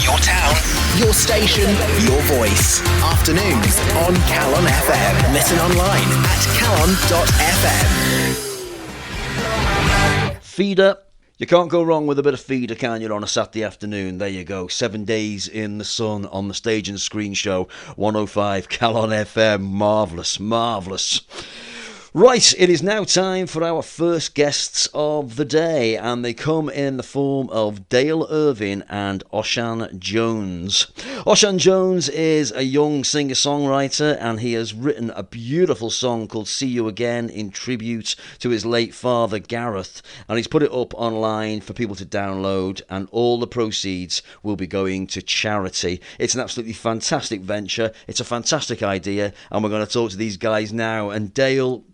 Your town, your station, your voice. Afternoons on Calon FM. Listen online at calon.fm. Feeder. You can't go wrong with a bit of feeder, can you, on a Saturday afternoon? There you go. 7 days in the sun on the Stage and Screen Show. 105 Calon FM. Marvellous, marvellous. Right, it is now time for our first guests of the day, and they come in the form of Dale Irving and Osian Jones. Osian Jones is a young singer-songwriter, and he has written a beautiful song called See You Again in tribute to his late father, Gareth, and he's put it up online for people to download, and all the proceeds will be going to charity. It's an absolutely fantastic venture. It's a fantastic idea, and we're going to talk to these guys now. And Dale,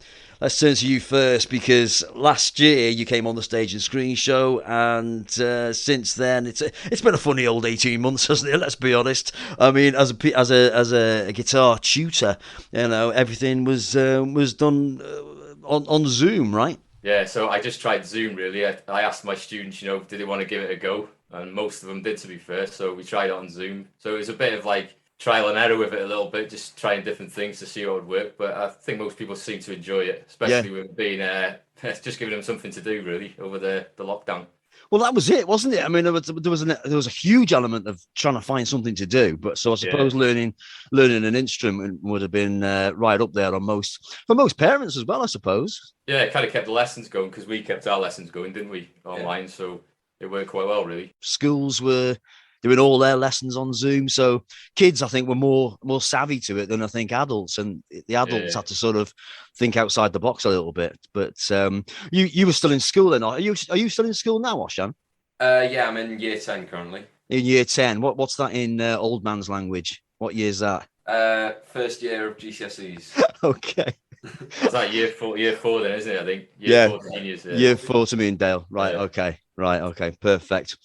let's turn to you first, because last year you came on the Stage and Screen Show, and since then it's been a funny old 18 months, hasn't it? Let's be honest. I mean, as a guitar tutor, you know, everything was done on Zoom, right? Yeah, so I just tried Zoom, really. I asked my students, you know, did they want to give it a go? And most of them did, to be fair. So we tried it on Zoom. So it was a bit of like trial and error with it a little bit, just trying different things to see what would work. But I think most people seem to enjoy it, especially with being just giving them something to do, really, over the lockdown. Well, that was it, wasn't it? I mean, there was a huge element of trying to find something to do. But so I suppose learning an instrument would have been right up there for most parents as well, I suppose. Yeah, it kind of kept the lessons going, because we kept our lessons going, didn't we, online? Yeah. So it worked quite well, really. Schools were doing all their lessons on Zoom, so kids, I think, were more savvy to it than I think adults, and the adults had to sort of think outside the box a little bit. But you were still in school then? Are you still in school now, Osian? Yeah, I'm in year 10 currently. In year 10, what's that in old man's language? What year is that? First year of GCSEs. Okay. Is that year four then, isn't it? I think year 4 to seniors. Year 4 to me and Dale. Right. Yeah. Okay. Right. Okay. Perfect.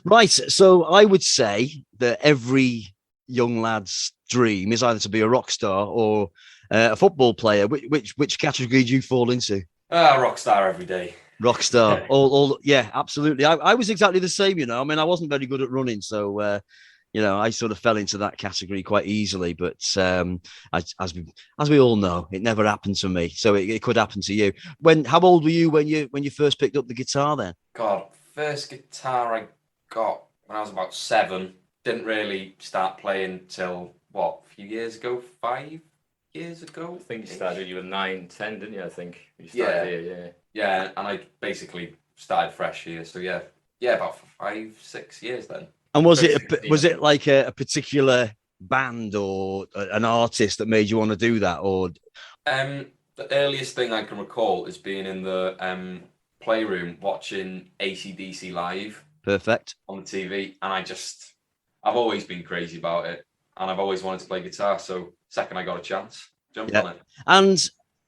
Right. So I would say that every young lad's dream is either to be a rock star or a football player. Which category do you fall into? Rock star every day. Rock star. All. Yeah. Absolutely. I was exactly the same. You know. I mean, I wasn't very good at running, so. You know, I sort of fell into that category quite easily, but as we all know, it never happened to me. So it could happen to you. How old were you when you first picked up the guitar then? God, first guitar I got when I was about 7. Didn't really start playing till a few years ago, 5 years ago. I think you started when you were 9, 10, didn't you? I think you started here, yeah. And I basically started fresh here, so yeah, about 5, 6 years then. And was it like a particular band or an artist that made you want to do that, or? The earliest thing I can recall is being in the playroom watching AC/DC live. Perfect. On the TV, and I've always been crazy about it, and I've always wanted to play guitar. So second I got a chance, jumped on it. And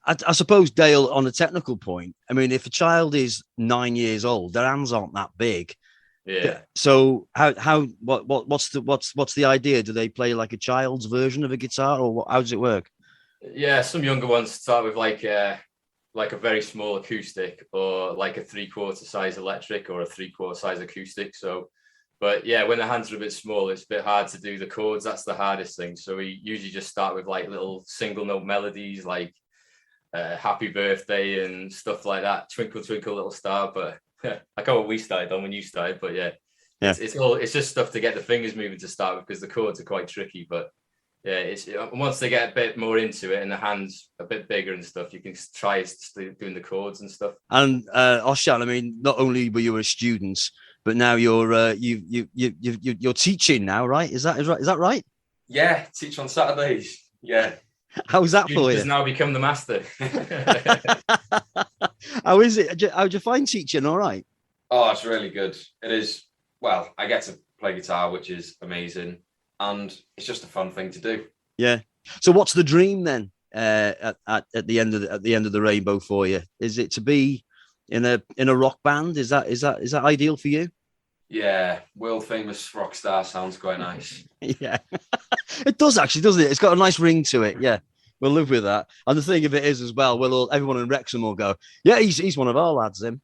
I suppose, Dale, on a technical point, I mean, if a child is 9 years old, their hands aren't that big. Yeah. So what's the idea? Do they play like a child's version of a guitar, or how does it work? Yeah, some younger ones start with like a very small acoustic, or like a 3/4 size electric, or a 3/4 size acoustic. So, but yeah, when the hands are a bit small, it's a bit hard to do the chords. That's the hardest thing. So we usually just start with like little single note melodies, like Happy Birthday and stuff like that. Twinkle Twinkle Little Star, but. I can't what we started on when you started, but it's just stuff to get the fingers moving to start with, because the chords are quite tricky. But yeah, once they get a bit more into it and the hands a bit bigger and stuff, you can try doing the chords and stuff. And Osian, I mean, not only were you a student, but now you're teaching now, right? Is that right? Yeah, teach on Saturdays. Yeah. How's that for you? Has now become the master. How is it? How'd you find teaching? All right. Oh, it's really good. It is. Well, I get to play guitar, which is amazing, and it's just a fun thing to do. Yeah. So, what's the dream then? At the end of the rainbow for you? Is it to be in a rock band? Is that ideal for you? Yeah, world famous rock star sounds quite nice. Yeah, it does actually, doesn't it? It's got a nice ring to it. Yeah, we'll live with that. And the thing of it is as well, everyone in Wrexham will go, yeah, he's one of our lads, him.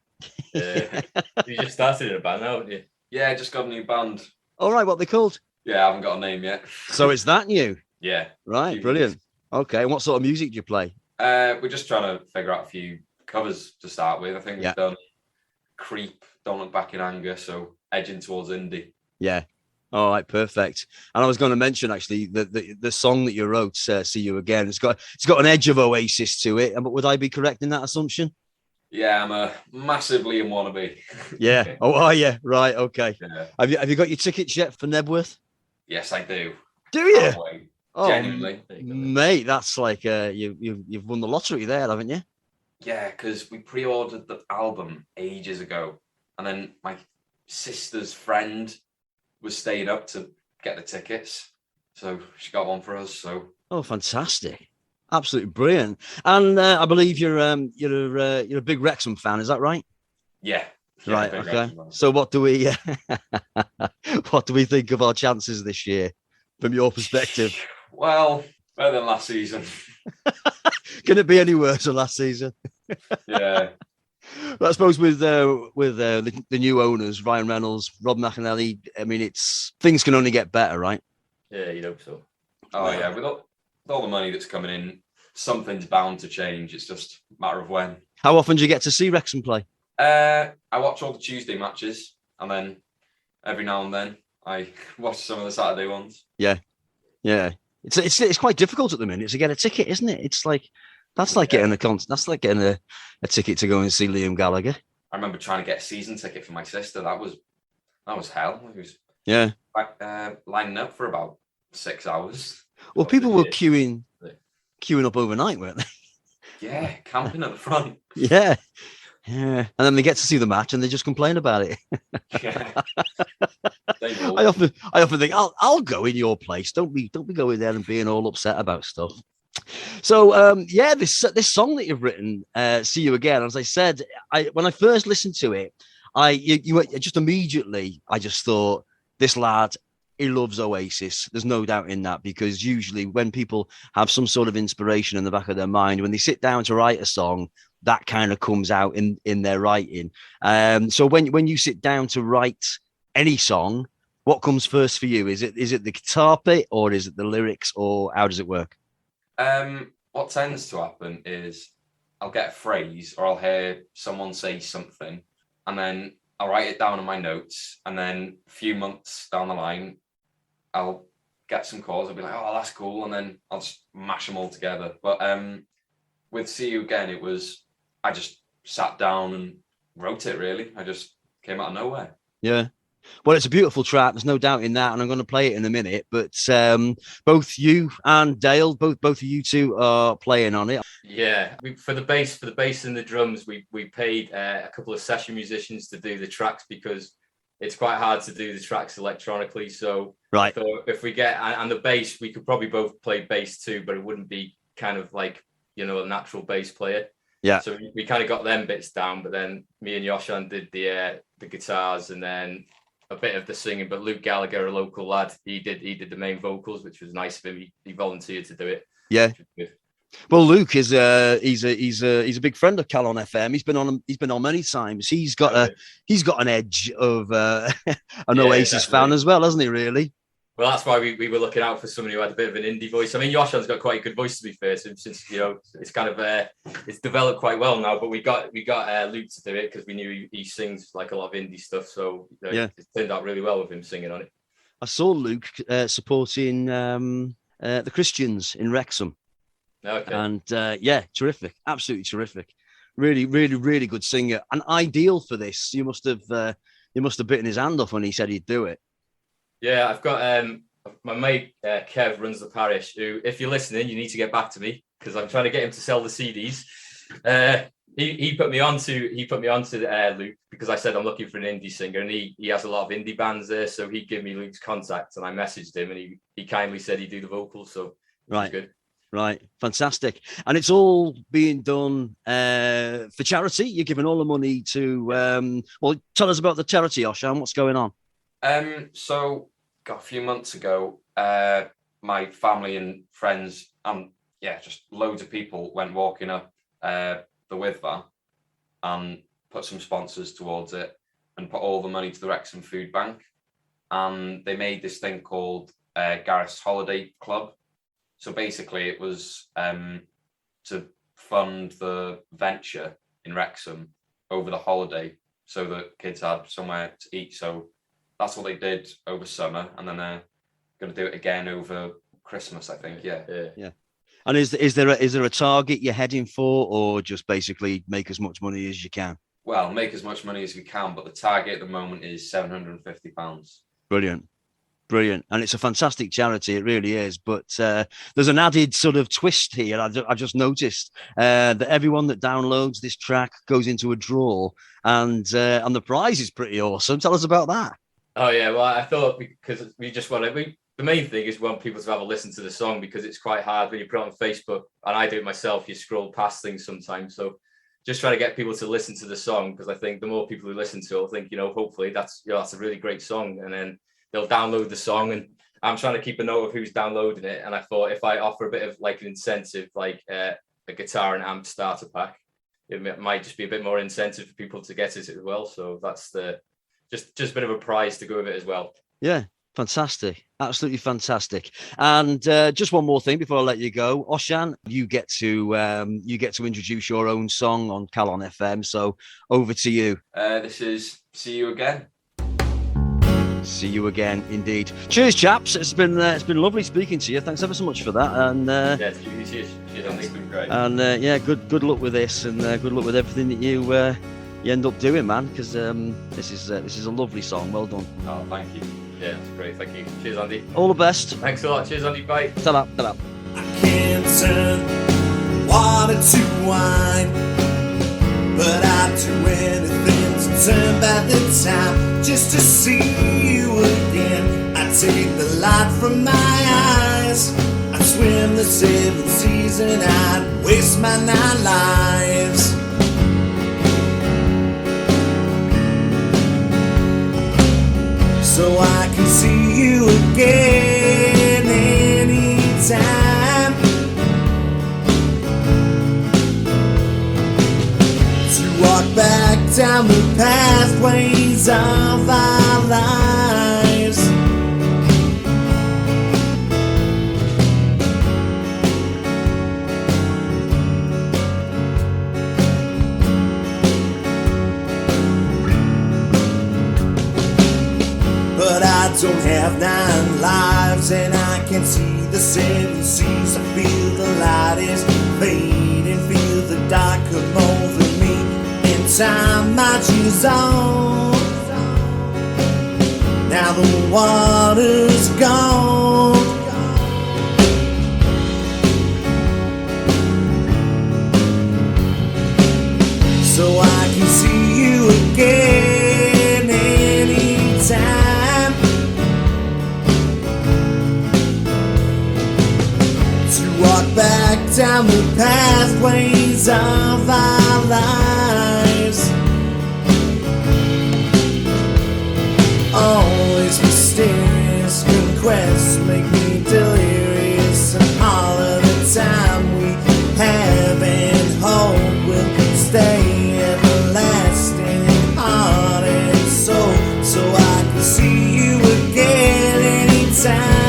Yeah. You just started in a band, haven't you? Yeah, I just got a new band. All right, what they called? Yeah, I haven't got a name yet. So it's that new. Yeah. Right, brilliant. Okay, and what sort of music do you play? We're just trying to figure out a few covers to start with. I think we've done Creep, Don't Look Back in Anger, so edging towards indie. Yeah. All right, perfect. And I was going to mention actually the song that you wrote, "See You Again." It's got an edge of Oasis to it. But would I be correct in that assumption? Yeah, I'm a massively in wannabe. Yeah. Oh, are you? Right. Okay. Yeah. Have you got your tickets yet for Nebworth? Yes, I do. Do you? Oh, genuinely, mate, that's like you've won the lottery there, haven't you? Yeah, because we pre-ordered the album ages ago, and then my sister's friend was staying up to get the tickets, so she got one for us. So fantastic, absolutely brilliant. And I believe you're a big Wrexham fan, is that right? Yeah. Right. Okay. So what do we think of our chances this year, from your perspective? Well, better than last season. Can it be any worse than last season? Yeah. But I suppose with the new owners, Ryan Reynolds, Rob McAnally, I mean, things can only get better, right? Yeah, you'd hope so. Oh yeah, with all the money that's coming in, something's bound to change. It's just a matter of when. How often do you get to see Wrexham play? I watch all the Tuesday matches, and then every now and then I watch some of the Saturday ones. Yeah. It's quite difficult at the minute to get a ticket, isn't it? It's like getting a ticket to go and see Liam Gallagher. I remember trying to get a season ticket for my sister. That was hell. It was lining up for about 6 hours. Well, people were queuing up overnight, weren't they? Yeah, camping at the front. Yeah. And then they get to see the match and they just complain about it. Yeah. I often think I'll go in your place. Don't be going there and being all upset about stuff. So this song that you've written, "See You Again," as I said, when I first listened to it, I just immediately I just thought, this lad, he loves Oasis. There's no doubt in that, because usually when people have some sort of inspiration in the back of their mind, when they sit down to write a song, that kind of comes out in their writing. So when you sit down to write any song, what comes first for you? Is it the guitar bit, or is it the lyrics, or how does it work? What tends to happen is I'll get a phrase, or I'll hear someone say something, and then I'll write it down in my notes, and then a few months down the line, I'll get some chords. I'll be like, "Oh, that's cool," and then I'll just mash them all together. But with "See You Again," it was, I just sat down and wrote it. Really, I just came out of nowhere. Yeah. Well, it's a beautiful track. There's no doubt in that, and I'm going to play it in a minute. But both you and Dale, both of you two are playing on it. Yeah, for the bass and the drums, we paid a couple of session musicians to do the tracks, because it's quite hard to do the tracks electronically. So right. So if we get and the bass, we could probably both play bass too, but it wouldn't be kind of like, a natural bass player. Yeah. So we kind of got them bits down, but then me and Osian did the guitars and then a bit of the singing. But Luke Gallagher, a local lad, he did the main vocals, which was nice of him. He volunteered to do it. Yeah. Well, Luke is he's a big friend of Calon FM. He's been on many times. He's got an edge of an Oasis fan as well, hasn't he? Really. Well, that's why we were looking out for somebody who had a bit of an indie voice. I mean, Yoshan's got quite a good voice, to be fair, since it's kind of it's developed quite well now. But we got Luke to do it because we knew he sings like a lot of indie stuff. So it turned out really well with him singing on it. I saw Luke supporting the Christians in Wrexham. Okay. And terrific, absolutely terrific. Really, really, really good singer, and ideal for this. You must have bitten his hand off when he said he'd do it. Yeah, I've got my mate Kev runs the parish. Who, if you're listening, you need to get back to me because I'm trying to get him to sell the CDs. He put me onto Luke because I said I'm looking for an indie singer, and he has a lot of indie bands there. So he gave me Luke's contact, and I messaged him, and he kindly said he'd do the vocals. So right, good. Right, fantastic, and it's all being done for charity. You're giving all the money to. Well, tell us about the charity, Osian. What's going on? So a few months ago, my family and friends and just loads of people went walking up the Withvar and put some sponsors towards it and put all the money to the Wrexham Food Bank. and they made this thing called Gareth's Holiday Club. So basically, it was to fund the venture in Wrexham over the holiday, so that kids had somewhere to eat. So that's what they did over summer, and then they're going to do it again over Christmas, I think. Yeah. And is there a target you're heading for, or just basically make as much money as you can? Well, make as much money as we can, but the target at the moment is £750. Brilliant. And it's a fantastic charity, it really is. But there's an added sort of twist here. I just noticed that everyone that downloads this track goes into a draw, and the prize is pretty awesome. Tell us about that. Oh yeah, well, I thought because we just want to. The main thing is we want people to have a listen to the song, because it's quite hard when you put it on Facebook, and I do it myself. You scroll past things sometimes, so just trying to get people to listen to the song, because I think the more people who listen to it will think, hopefully that's a really great song, and then they'll download the song. And I'm trying to keep a note of who's downloading it, and I thought if I offer a bit of like an incentive, like a guitar and amp starter pack, it might just be a bit more incentive for people to get it as well. So that's just a bit of a prize to go with it as well. Yeah. Fantastic, absolutely fantastic. And just one more thing before I let you go, Osian, you get to introduce your own song on Calon FM. So over to you. This is "See You Again." See you again, indeed. Cheers, chaps. It's been lovely speaking to you. Thanks ever so much for that. And Cheers. It's been great. And good luck with this, and good luck with everything that you end up doing, man. Because this is a lovely song. Well done. Oh, thank you. Yeah, that's great. Thank you. Cheers, Andy. All the best. Thanks a lot. Cheers, Andy. Bye. Ta-da. I can't turn water to wine, but I'd do anything to turn back the time just to see you again. I'd take the light from my eyes, I'd swim the 7 seas, and I'd waste my 9 lives. So I can see you again anytime. To walk back down the pathways of our lives. But I don't have 9 lives, and I can see the 7 seas. I feel the light is fading, feel the dark come over me, and time marches on. Now the water's gone. So I can see you again anytime. To walk back down the pathways of our lives. Always mysterious conquests make me delirious, and all of the time we have and hope will stay everlasting in heart and soul. So I can see you again anytime.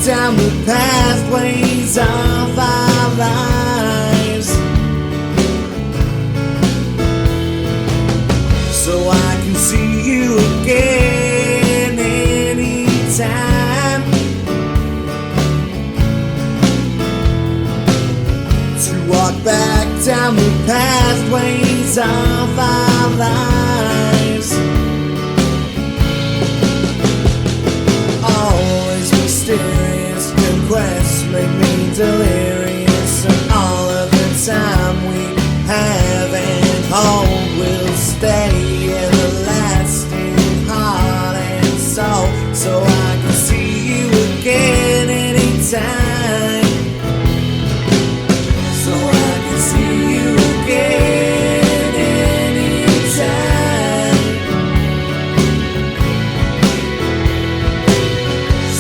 Down the pathways of our lives. So I can see you again anytime. To walk time we passed ways of our lives. Always mysterious, conquests make me delirious, and all of the time we have and hold will stay everlasting, heart and soul. So I can see you again anytime. So I can see you again anytime.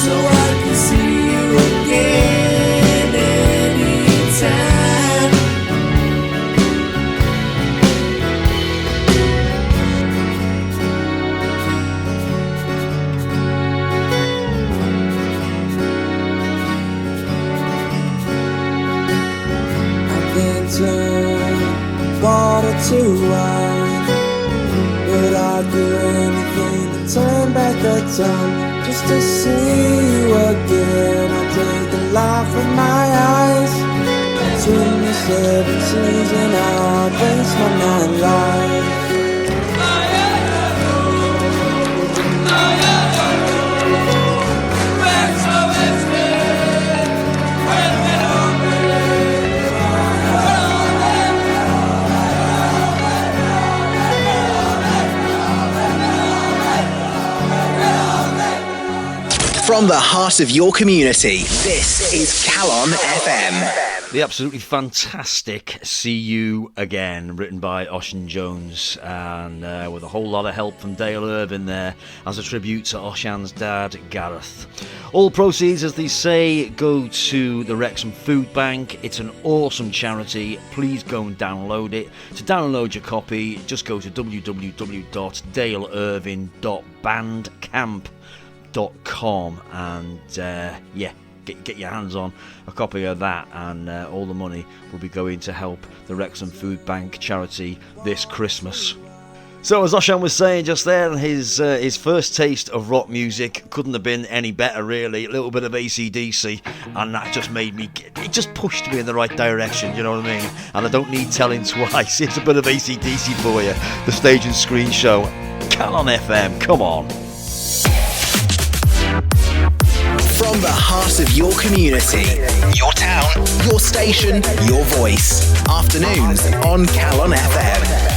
So I can see you again anytime. Turn water to wine, but I'd do anything to turn back the time, just to see you again. I'll take the light from my eyes, between the 70s and I'll waste my night life. From the heart of your community, this is Calon FM. The absolutely fantastic See You Again, written by Osian Jones, and with a whole lot of help from Dale Irving there, as a tribute to Osian's dad, Gareth. All proceeds, as they say, go to the Wrexham Food Bank. It's an awesome charity. Please go and download it. To download your copy, just go to www.daleirving.bandcamp.com and get your hands on a copy of that, and all the money will be going to help the Wrexham Food Bank charity this Christmas. So, as Osian was saying just there, his first taste of rock music couldn't have been any better, really. A little bit of AC/DC, and that just made me, it just pushed me in the right direction, you know what I mean? And I don't need telling twice. It's a bit of AC/DC for you. The Stage and Screen Show, Calon FM, come on. From the heart of your community, your town, your station, your voice. Afternoons on Calon FM.